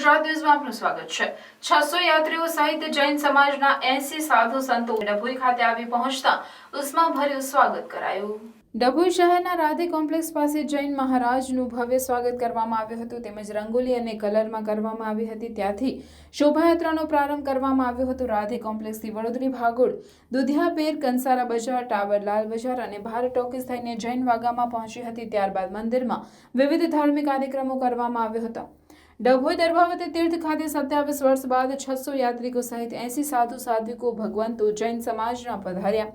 ગુજરાત ન્યૂઝમાં આપનું સ્વાગત છે। 600 યાત્રીઓ સહિત જૈન સમાજના 80 સાધુ સંતો ડભોઈ ખાતે આવી પહોંચતા ઉષ્માભર્યું સ્વાગત કરાયું। ડભોઈ શહેરના રાધે કોમ્પ્લેક્સ પાસે જૈન મહારાજનું ભવ્ય સ્વાગત કરવામાં આવ્યું હતું તેમજ રંગોલી અને કલરમાં કરવામાં આવી હતી। ત્યાંથી શોભાયાત્રાનો પ્રારંભ કરવામાં આવ્યો હતો। રાધે કોમ્પ્લેક્સથી વડોદરી ભાગોળ, દુધિયાપેર, કંસારા બજાર, ટાવર, લાલ બજાર અને ભારત ટોકીઝ થઈને જૈન વાગામાં પહોંચી હતી। ત્યારબાદ મંદિરમાં વિવિધ ધાર્મિક કાર્યક્રમો કરવામાં આવ્યા હતા। ડભોઈ દર્ભાવતી તીર્થ ખાતે 27 વર્ષ બાદ 600 યાત્રિકો સહિત 80 સાધુ સાધ્વિકો ભગવંતો જૈન સમાજના પધાર્યા।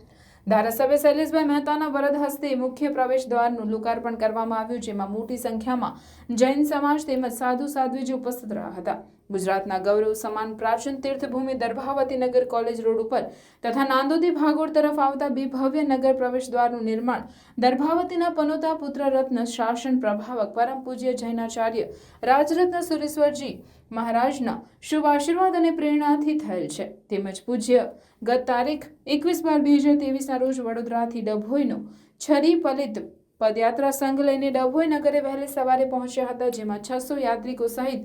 ધારાસભ્ય શૈલેષભાઈ મહેતાના વરદ હસ્તે મુખ્ય પ્રવેશ દ્વારનું લોકાર્પણ કરવામાં આવ્યું, જેમાં મોટી સંખ્યામાં જૈન સમાજ તેમજ સાધુ સાધ્વીજી ઉપસ્થિત રહ્યા હતા। ગુજરાતના ગૌરવ સમાન પ્રાચીન તીર્થભૂમિ દર્ભાવતી નગર કોલેજ રોડ ઉપર તથા નાંદોદી ભાગોળ તરફ આવતા બે ભવ્ય નગર પ્રવેશ દ્વારનું નિર્માણ દર્ભાવતીના પનોતા પુત્ર રત્ન શાસન પ્રભાવક પરમ પૂજ્ય જૈનાચાર્ય રાજરત્ન સુરેશ્વરજી મહારાજના શુભ આશીર્વાદ અને પ્રેરણાથી થયેલ છે। તેમજ પૂજ્ય ગત તારીખ 21/12/2023 રોજ વડોદરાથી ડભોઈનો છરી પલિત પદયાત્રા સંઘ લઈને ડભોઈ નગરે વહેલી સવારે પહોંચ્યા હતા, જેમાં 600 યાત્રિકો સહિત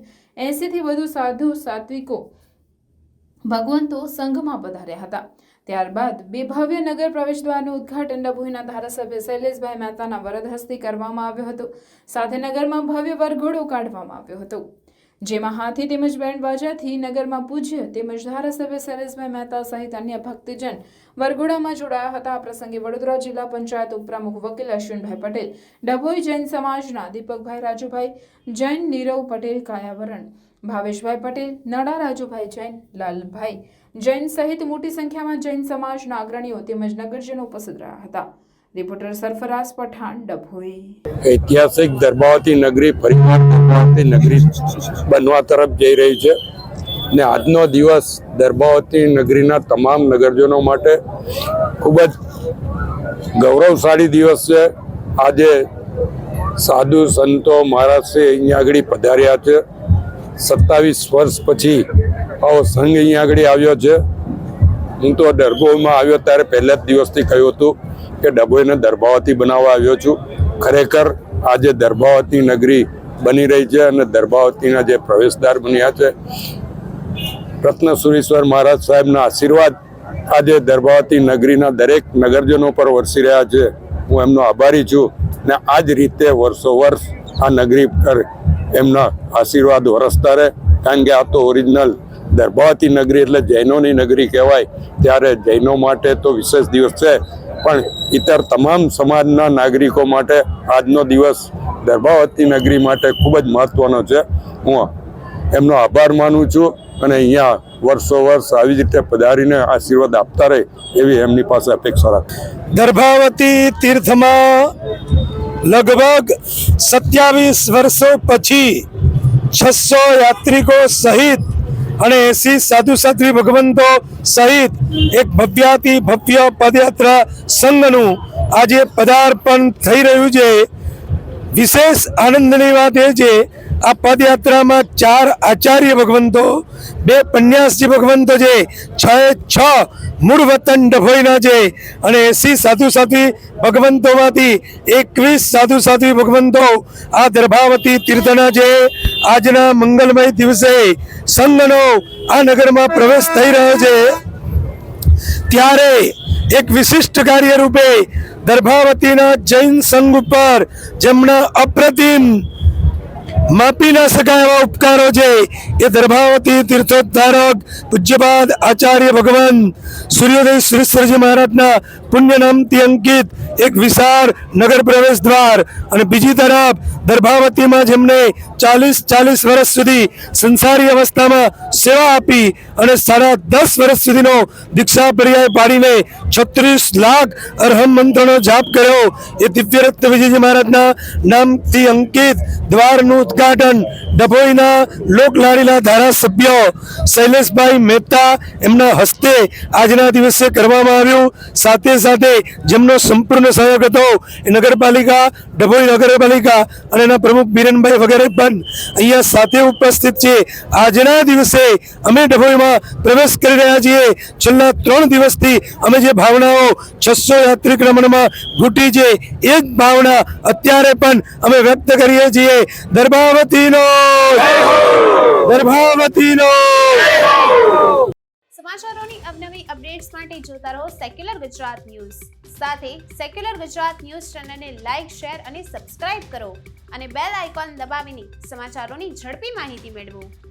80 થી વધુ સાધુ સાત્વિકો ભગવંતો સંઘમાં પધાર્યા હતા। ત્યારબાદ બે ભવ્ય નગર પ્રવેશ દ્વારનું ઉદ્ઘાટન ડભોઈના ધારાસભ્ય શૈલેષભાઈ મહેતાના વરદ હસ્તે કરવામાં આવ્યો હતો। સાથે નગરમાં ભવ્ય વરઘોડો કાઢવામાં આવ્યો હતો, જેમાં હાથી તેમજ બેન્ડ બાજાથી નગરમાં પૂજ્ય તેમજ ધારાસભ્ય શૈલેષભાઈ મહેતા સહિત અન્ય ભક્તજન વરઘોડામાં જોડાયા હતા। આ પ્રસંગે વડોદરા જિલ્લા પંચાયત ઉપપ્રમુખ વકીલ અશ્વિનભાઈ પટેલ, ડભોઈ જૈન સમાજના દીપકભાઈ રાજુભાઈ જૈન, નીરવ પટેલ કાયાવરણ, ભાવેશભાઈ પટેલ, નડા રાજુભાઈ જૈન, લાલભાઈ જૈન સહિત મોટી સંખ્યામાં જૈન સમાજના અગ્રણીઓ તેમજ નગરજનો ઉપસ્થિત રહ્યા હતા। રિપોર્ટર સરફરાઝ પઠાણ, ડભોઈ। ઐતિહાસિક દર્ભાવતી નગરી ફરીવાર દર્ભાવતી નગરી બનવા તરફ જઈ રહી છે ને આજનો દિવસ દર્ભાવતી નગરીના તમામ નગરજનો માટે ખૂબ જ ગૌરવશાળી દિવસ છે। આજે સાધુ સંતો મહારાજશ્રી અહીંયા આગળ પધાર્યા છે। 27 વર્ષ પછી આવો સંઘ અહીંયા આગળ આવ્યો છે। હું તો ડભોઈમાં આવ્યો ત્યારે પહેલા જ દિવસથી કહ્યું હતું કે ડભોઈને દર્ભાવતી બનાવવા આવ્યો છું। ખરેખર આજે દર્ભાવતી નગરી બની રહી છે અને દર્ભાવતીના જે પ્રવેશદ્વાર બન્યા છે, રત્ન સુરેશ્વર મહારાજ સાહેબના આશીર્વાદ આજે દર્ભાવતી નગરીના દરેક નગરજનો પર વરસી રહ્યા છે। હું એમનો આભારી છું ને આ જ રીતે વર્ષો વર્ષ આ નગરી પર એમના આશીર્વાદ વરસતા રહે, કારણ કે આ તો ઓરિજિનલ દર્ભાવતી નગરી એટલે જૈનોની નગરી કહેવાય। ત્યારે જૈનો માટે તો વિશેષ દિવસ છે, પણ ઇતર તમામ સમાજના નાગરિકો માટે આજનો દિવસ દર્ભાવતી નગરી માટે ખૂબ જ મહત્વનો છે। હું એમનો આભાર માનું છું અને અહીંયા વર્ષો વર્ષ આવી રીતે પધારીને આશીર્વાદ આપતા રહે એવી એમની પાસે અપેક્ષા રાખું। દર્ભાવતી તીર્થમાં લગભગ 27 વર્ષો પછી 600 યાત્રિકો સહિત અને 80 સાધુ સાધ્વી ભગવંતો સહિત એક ભવ્યાતિ ભવ્ય પદયાત્રા સંઘનું આજે પદાર્પણ થઈ રહ્યું છે। વિશેષ આનંદની વાત એ છે આ પદયાત્રામાં 4 આચાર્ય ભગવંતો, 2 પન્યાસજી ભગવંતો છે, 6 મૂળ વતન ડભોઈના છે અને 80 સાધુ સાધ્વી ભગવંતોમાંથી 21 સાધુ સાધ્વી ભગવંતો આ દર્ભાવતી તીર્થના છે। આજના મંગલમય દિવસે સંઘનો આ નગરમાં પ્રવેશ થઈ રહ્યો છે, ત્યારે એક વિશિષ્ટ કાર્ય રૂપે દર્ભાવતીના જૈન સંઘ ઉપર જેમના અપ્રતિમ માપી ના શકાય એવા ઉપકારો છે એ દર્ભાવતી તીર્થોદ્ધારક પૂજ્યપાદ આચાર્ય ભગવાન સૂર્યોદય સુરેશ્વરજી મહારાજના પુણ્ય નામથી અંકિત એક વિશાળ નગર પ્રવેશ દ્વાર અને બીજી તરફ દર્ભાવતીમાં જેમને 40 વર્ષ સુધી સંસારી અવસ્થામાં સેવા આપી અને 10.5 વર્ષ સુધીનો દીક્ષા પર્યાય પાડીને 36 લાખ અરહમ મંત્રનો જાપ કર્યો એ દિવ્યરત્ન વિજયજી મહારાજના નામથી અંકિત દ્વારનું ઉદ્ઘાટન ડભોઈના લોકલાડીલા ધારાસભ્ય શૈલેષભાઈ મહેતા એમના હસ્તે આજના દિવસે કરવામાં આવ્યું। સાથે સાથે જેમનો સંપૂર્ણ સહયોગ હતો એ નગરપાલિકા, ડભોઈ નગરપાલિકા અને એના પ્રમુખ બીરેનભાઈ વગેરે પણ અહીંયા સાથે ઉપસ્થિત છે। આજના દિવસે અમે ડભોઈમાં પ્રવેશ કરી રહ્યા છીએ। છેલ્લા 3 દિવસથી અમે જે ભાવનાઓ 600 યાત્રિક રમણમાં ઘૂંટી છે એ જ ભાવના અત્યારે પણ અમે વ્યક્ત કરીએ છીએ। દર્ભાવતીનો ગર્ભાવતીનો. સમાચારોની અવનવી અપડેટ્સ માટે જોતા રહો સેક્યુલર ગુજરાત ન્યૂઝ. સાથે સેક્યુલર ગુજરાત ન્યૂઝ ચેનલને લાઇક, શેર અને સબસ્ક્રાઇબ કરો અને બેલ આઇકોન દબાવીને સમાચારોની ઝડપી માહિતી મેળવો.